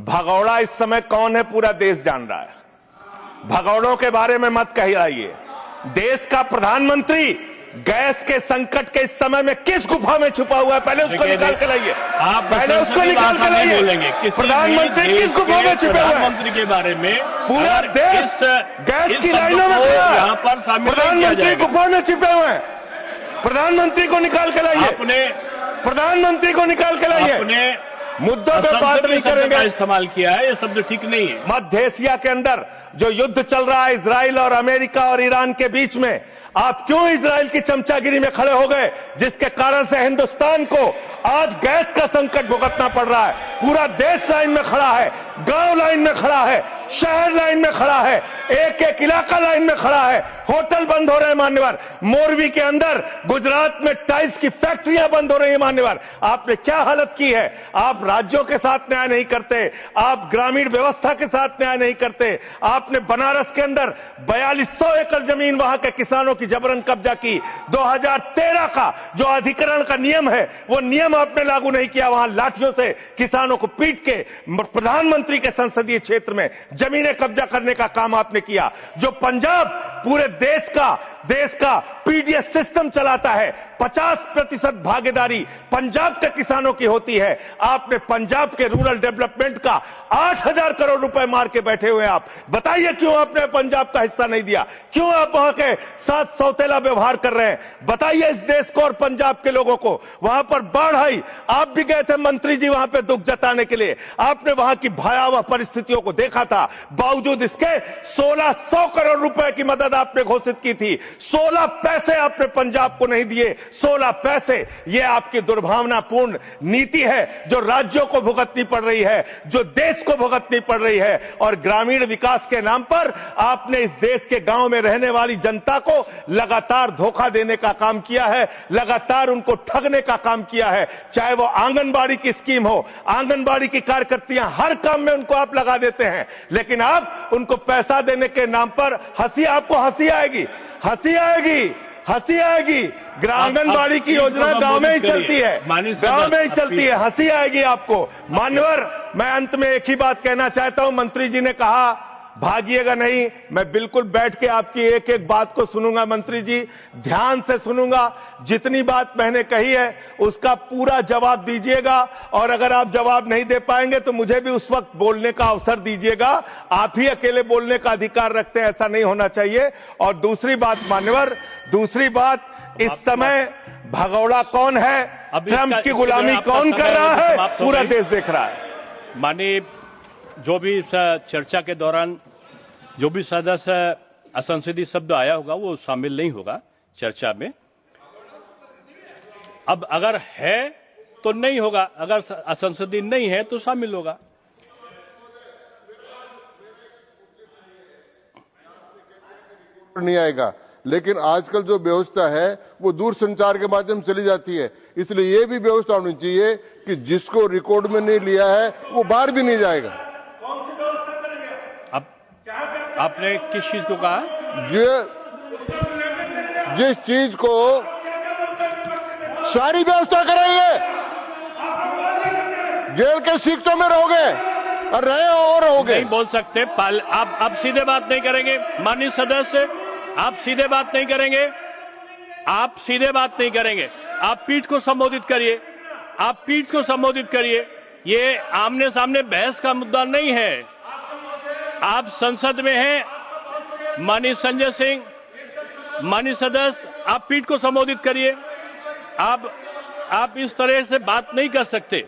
भगौड़ा इस समय कौन है पूरा देश जान रहा है। भगौड़ों के बारे में मत कहिए। देश का प्रधानमंत्री गैस के संकट के इस समय में किस गुफा में छुपा हुआ है, पहले उसको निकाल के लाइए। पहले उसको निकाल के लाइए। प्रधानमंत्री किस गुफा में छुपे हुए हैं? प्रधानमंत्री के बारे में पूरा देश गैस की लाइनों में खड़ा है। प्रधानमंत्री गुफा में छिपे हुए हैं। प्रधानमंत्री को निकाल के लाइए। प्रधानमंत्री को निकाल के लाइए। मुद्दों पे बात नहीं करेंगे। इस्तेमाल किया है, ये शब्द ठीक नहीं है। मध्य एशिया के अंदर जो युद्ध चल रहा है इजराइल और अमेरिका और ईरान के बीच में, आप क्यों इजराइल की चमचागिरी में खड़े हो गए, जिसके कारण से हिंदुस्तान को आज गैस का संकट भुगतना पड़ रहा है। पूरा देश लाइन में खड़ा है, गांव लाइन में खड़ा है, शहर लाइन में खड़ा है, एक एक इलाका लाइन में खड़ा है। होटल बंद हो रहे हैं मान्यवर। मोरवी के अंदर गुजरात में टाइल्स की फैक्ट्रियां बंद हो रही है मान्यवर। आपने क्या हालत की है। आप राज्यों के साथ न्याय नहीं करते, आप ग्रामीण व्यवस्था के साथ न्याय नहीं करते। आपने बनारस के अंदर 4200 एकड़ जमीन वहां के किसानों की जबरन कब्जा की। 2013 का जो अधिकरण का नियम है, वो नियम आपने लागू नहीं किया। वहां लाठियों से किसानों को पीट के प्रधानमंत्री के संसदीय क्षेत्र में जमीनें कब्जा करने का काम आपने किया। जो पंजाब पूरे देश का पीडीएस सिस्टम चलाता है, 50% भागीदारी पंजाब के किसानों की होती है। आपने पंजाब के रूरल डेवलपमेंट का 8000 करोड़ रुपए मार के बैठे हुए। आप बताइए क्यों आपने पंजाब का हिस्सा नहीं दिया, क्यों आप वहां के साथ सौतेला व्यवहार कर रहे हैं। बताइए इस देश को और पंजाब के लोगों को। वहां पर बाढ़ आई, आप भी गए थे मंत्री जी वहां पे दुख जताने के लिए। आपने वहां की भयावह परिस्थितियों को देखा था। बावजूद इसके 1600 करोड़ रुपए की मदद आपने घोषित की थी। 16 पैसे आपने पंजाब को नहीं दिए। 16 पैसे। यह आपकी दुर्भावनापूर्ण नीति है जो राज्यों को भुगतनी पड़ रही है, जो देश को भुगतनी पड़ रही है। और ग्रामीण विकास के नाम पर आपने इस देश के गांव में रहने वाली जनता को लगातार धोखा देने का काम किया है, लगातार उनको ठगने का काम किया है। चाहे वो आंगनबाड़ी की स्कीम हो, आंगनबाड़ी की कार्यकर्तियां, हर काम में उनको आप लगा देते हैं, लेकिन आप उनको पैसा देने के नाम पर आपको हंसी आएगी, हंसी आएगी, हंसी आएगी। आंगनबाड़ी की योजना गांव में ही चलती है, गांव में ही चलती है, हंसी आएगी आपको। मान्यवर, मैं अंत में एक ही बात कहना चाहता हूं। मंत्री जी ने कहा भागिएगा नहीं, मैं बिल्कुल बैठ के आपकी एक एक बात को सुनूंगा। मंत्री जी, ध्यान से सुनूंगा। जितनी बात मैंने कही है उसका पूरा जवाब दीजिएगा, और अगर आप जवाब नहीं दे पाएंगे तो मुझे भी उस वक्त बोलने का अवसर दीजिएगा। आप ही अकेले बोलने का अधिकार रखते हैं, ऐसा नहीं होना चाहिए। और दूसरी बात मान्यवर, दूसरी बात, इस समय भगौड़ा कौन है, ट्रंप की गुलामी कौन कर रहा है, पूरा देश देख रहा है। माननीय, जो भी चर्चा के दौरान जो भी सदस्य असंसदीय शब्द आया होगा वो शामिल नहीं होगा चर्चा में। अब अगर है तो नहीं होगा, अगर असंसदीय नहीं है तो शामिल होगा। नहीं आएगा, लेकिन आजकल जो व्यवस्था है वो दूर संचार के माध्यम से चली जाती है। इसलिए ये भी व्यवस्था होनी चाहिए कि जिसको रिकॉर्ड में नहीं लिया है वो बाहर भी नहीं जाएगा। आपने किस चीज को कहा? जिस चीज को सारी व्यवस्था करेंगे, जेल के शिक्षों में रहोगे और रहे और रहोगे। नहीं बोल सकते, आप सीधे बात नहीं करेंगे माननीय सदस्य, आप सीधे बात नहीं करेंगे, आप सीधे बात नहीं करेंगे। आप पीठ को संबोधित करिए, आप पीठ को संबोधित करिए। ये आमने सामने बहस का मुद्दा नहीं है। आप संसद में हैं, माननीय संजय सिंह, माननीय सदस्य, आप पीठ को संबोधित करिए। आप इस तरह से बात नहीं कर सकते।